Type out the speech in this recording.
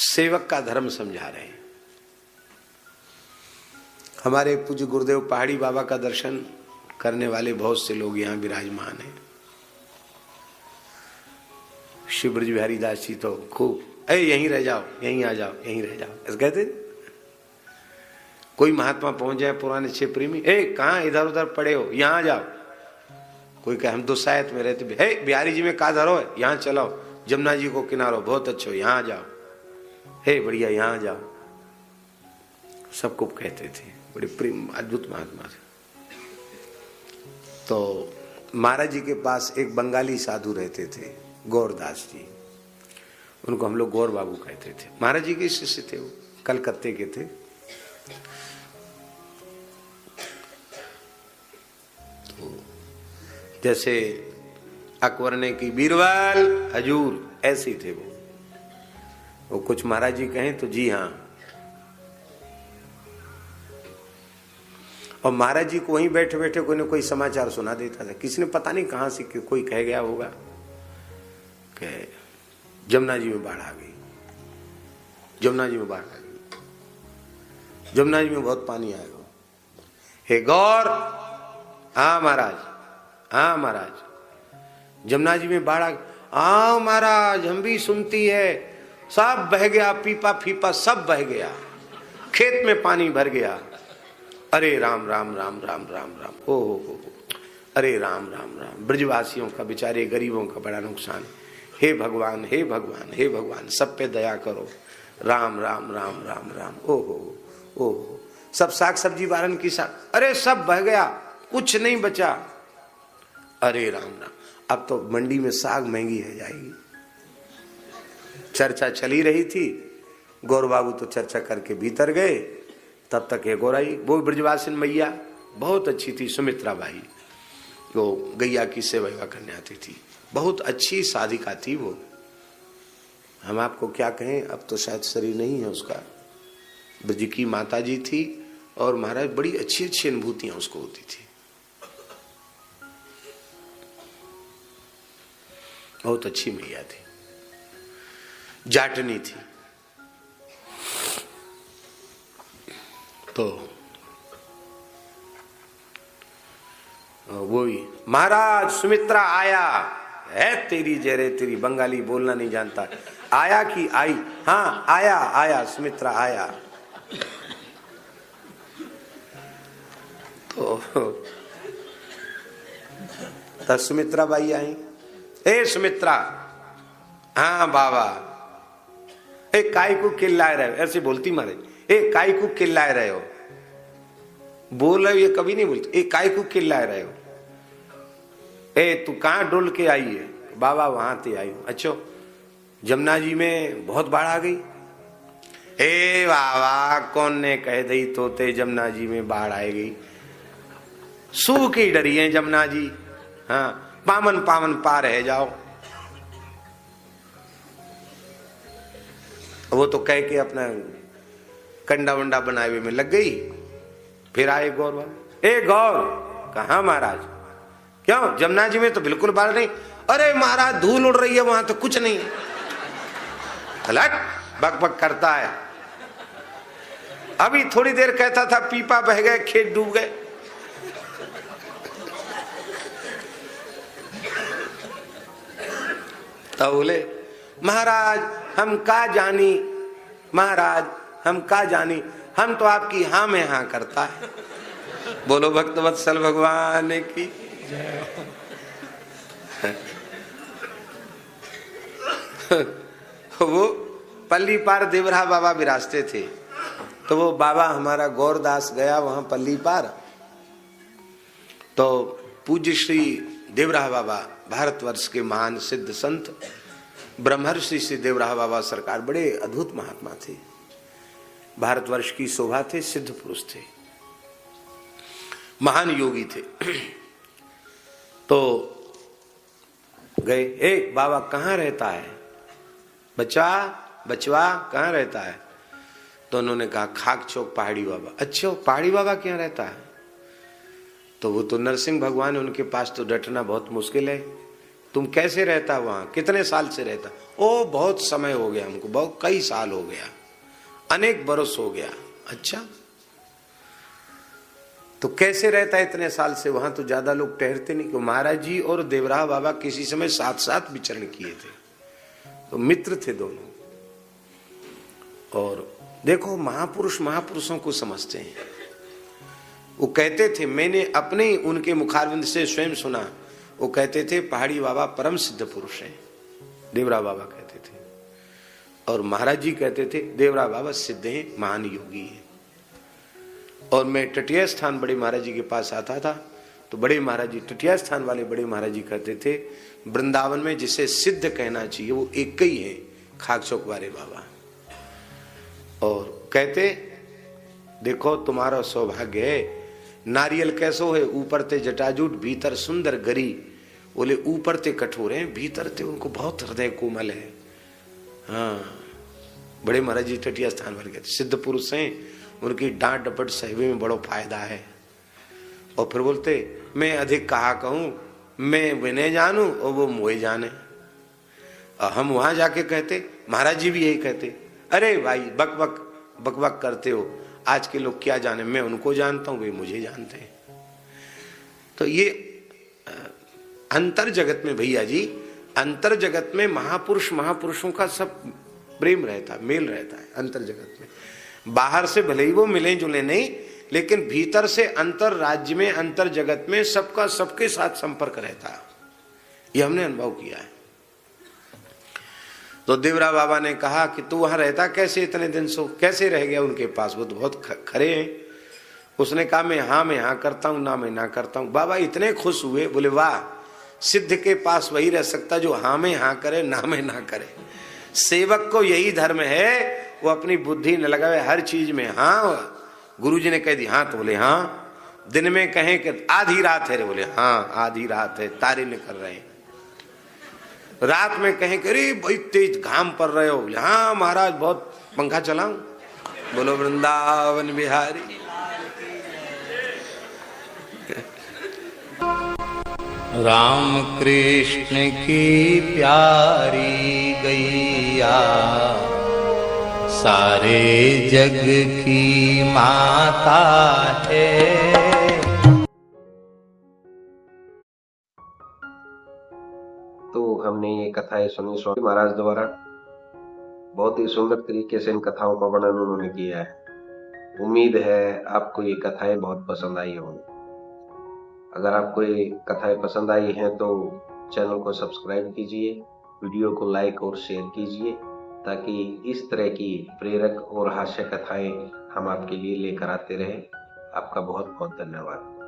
सेवक का धर्म समझा रहे हैं। हमारे पूज्य गुरुदेव पहाड़ी बाबा का दर्शन करने वाले बहुत से लोग यहाँ विराजमान हैं। श्री ब्रज बिहारी दास जी तो खूब यहीं रह जाओ, यहीं आ जाओ, यहीं रह जाओ ऐसे कहते। कोई महात्मा पहुंच जाए पुराने छह प्रेमी, कहाँ इधर उधर पड़े हो, यहाँ आ जाओ। कोई कहे हम दुसायत में रहते, बिहारी जी में कहा धरो है, यहाँ चलाओ, जमुना जी को किनारो बहुत अच्छो, यहाँ आ जाओ, बढ़िया यहाँ आ जाओ। सबको कहते थे, बड़े प्रेम अद्भुत महात्मा थे। तो महाराज जी के पास एक बंगाली साधु रहते थे, गौरदास जी, उनको हम लोग गौर बाबू कहते थे। महाराज जी के शिष्य थे, वो कलकत्ते के थे। तो जैसे अकबर ने की बीरबल हजूर, ऐसे थे वो कुछ महाराज जी कहें तो जी हाँ। और महाराज जी को वहीं बैठे बैठे कोई ना कोई समाचार सुना देता था। किसी ने पता नहीं कहां से कोई कह गया होगा कि जमुना जी में बाढ़ आ गई, जमुना जी में बाढ़ आ गई, जमुना जी में बहुत पानी आएगा। हे गौर, हाँ महाराज, हाँ महाराज, जमुना जी में बाढ़ आ गई। हाँ महाराज, हम भी सुनती है, सब बह गया, पीपा फीपा सब बह गया, खेत में पानी भर गया। अरे राम राम राम राम राम राम, हो अरे राम राम राम, ब्रजवासियों का, बेचारे गरीबों का बड़ा नुकसान। हे भगवान, हे भगवान, हे भगवान, सब पे दया करो। राम राम राम राम राम, ओहो, सब साग सब्जी वारन की साग, अरे सब बह गया, कुछ नहीं बचा। अरे राम राम, अब तो मंडी में साग महंगी है जाएगी। चर्चा चली रही थी, गौर बाबू तो चर्चा करके भीतर गए। तब तक एक और आई, वो ब्रजवासिन मैया बहुत अच्छी थी, सुमित्रा बाई, वो गैया की सेवा करने आती थी, बहुत अच्छी साधिका थी वो। हम आपको क्या कहें, अब तो शायद शरीर नहीं है उसका। ब्रज की माता जी थी और महाराज बड़ी अच्छी अच्छी अनुभूतियां उसको होती थी, बहुत अच्छी मैया थी, जाटनी थी। तो वो ही महाराज सुमित्रा आया है, तेरी जरे तेरी, बंगाली बोलना नहीं जानता, आया कि आई, हाँ आया, आया सुमित्रा आया। तो सुमित्रा बाई आई, ए सुमित्रा, हाँ बाबा, काय को किल्लाए रहे हो, ऐसे बोलती मारे, काय को किल्लाए रहे हो, बोल रहे हो, ये कभी नहीं बोलते, काय को किल्लाए रहे हो, तू कहां डोल के आई है? बाबा वहां ते आई हूं। अच्छा, जमुना जी में बहुत बाढ़ आ गई? बाबा कौन ने कह दी तोते जमुना जी में बाढ़ आएगी, सूखी डरी है जमुना जी, हाँ पावन पावन पार है जाओ। वो तो कह के अपना कंडा वंडा बनाए हुए में लग गई। फिर आए गौर बाबा, गौर, कहा महाराज, क्यों जमुना जी में तो बिल्कुल बाढ़ नहीं? अरे महाराज धूल उड़ रही है वहां तो कुछ नहीं। बक बक करता है, अभी थोड़ी देर कहता था पीपा बह गए, खेत डूब गए। तो बोले महाराज हम का जानी, महाराज हम का जानी, हम तो आपकी हाँ में हाँ करता है। बोलो भक्त वत्सल भगवान की जय। वो पल्ली पार देवरा बाबा विराजते थे, तो वो बाबा हमारा गौरदास गया वहां पल्ली पार। तो पूज्य श्री देवरा बाबा, भारतवर्ष के महान सिद्ध संत ब्रह्मर्षि श्री देवरा बाबा सरकार बड़े अद्भुत महात्मा थे, भारतवर्ष की शोभा थे, सिद्ध पुरुष थे, महान योगी थे। तो गए, बाबा कहाँ रहता है बच्चा, बचवा कहाँ रहता है? तो उन्होंने कहा खाक चौक पहाड़ी बाबा। अच्छा पहाड़ी बाबा क्या रहता है? तो वो तो नरसिंह भगवान है, उनके पास तो डटना बहुत मुश्किल है, तुम कैसे रहता वहां, कितने साल से रहता? ओ बहुत समय हो गया हमको, बहुत कई साल हो गया, अनेक बरस हो गया। अच्छा, तो कैसे रहता है इतने साल से वहां? तो ज्यादा लोग ठहरते नहीं। क्यों? महाराज जी और देवराह बाबा किसी समय साथ साथ विचरण किए थे, तो मित्र थे दोनों। और देखो, महापुरुष महापुरुषों को समझते हैं। वो कहते थे, मैंने अपने ही उनके मुखारविंद से स्वयं सुना, वो कहते थे पहाड़ी बाबा परम सिद्ध पुरुष हैं, देवराह बाबा कहते थे। और महाराज जी कहते थे देवराह बाबा सिद्ध हैं, महान योगी हैं। और मैं तटीय स्थान बड़े महाराज जी के पास आता था, तो बड़े महाराज जी, तटीय स्थान वाले बड़े महाराज जी कहते थे, वृंदावन में जिसे सिद्ध कहना चाहिए वो एक ही है, खाकचौक वाले बाबा। और कहते, देखो तुम्हारा सौभाग्य है, नारियल कैसो है, ऊपर ते जटाजूट भीतर सुंदर गरी। बोले ऊपर ते कठोर है, भीतर ते उनको बहुत हृदय कोमल है। हाँ, बड़े महाराज जी तटीय स्थान वाले कहते सिद्ध पुरुष हैं, उनकी डांट डपट सहवे में बड़ो फायदा है। और फिर बोलते, मैं अधिक कहा कहूं, मैं विनय जानू और वो मोए जाने। और हम वहां जाके कहते, महाराज जी भी यही कहते, अरे भाई बक बक बक बक करते हो, आज के लोग क्या जाने, मैं उनको जानता हूं, वे मुझे जानते हैं। तो ये अंतर जगत में भैया जी, अंतर जगत में महापुरुष महापुरुषों का सब प्रेम रहता है, मेल रहता है अंतर जगत में। बाहर से भले ही वो मिले जुले नहीं, लेकिन भीतर से अंतर राज्य में, अंतर जगत में सबका सबके साथ संपर्क रहता है। ये हमने अनुभव किया है। तो देवराह बाबा ने कहा कि तू वहां रहता कैसे इतने दिन से, कैसे रह गया उनके पास, वो तो बहुत खरे हैं। उसने कहा मैं हाँ करता हूं, ना मैं ना करता हूं। बाबा इतने खुश हुए, बोले वाह, सिद्ध के पास वही रह सकता जो हाँ में हाँ करे, ना में ना करे। सेवक को यही धर्म है, वो अपनी बुद्धि न लगावे हर चीज में। हाँ, गुरुजी ने कह दी हाँ, तो बोले हाँ। दिन में कहें कि आधी रात है, बोले हाँ आधी रात है, तारे निकल रहे हैं। रात में कहें कि अरे भाई तेज घाम पड़ रहे हो, बोले हाँ महाराज बहुत पंखा चलाऊं। बोलो वृंदावन बिहारी। राम कृष्ण की प्यारी गैया, सारे जग की माता है। तो हमने ये कथाएं सुनी स्वामी महाराज द्वारा। बहुत ही सुंदर तरीके से इन कथाओं का वर्णन उन्होंने किया है। उम्मीद है आपको ये कथाएं बहुत पसंद आई होंगी। अगर आपको ये कथाएं पसंद आई हैं तो चैनल को सब्सक्राइब कीजिए, वीडियो को लाइक और शेयर कीजिए, ताकि इस तरह की प्रेरक और हास्य कथाएं हम आपके लिए लेकर आते रहें। आपका बहुत बहुत धन्यवाद।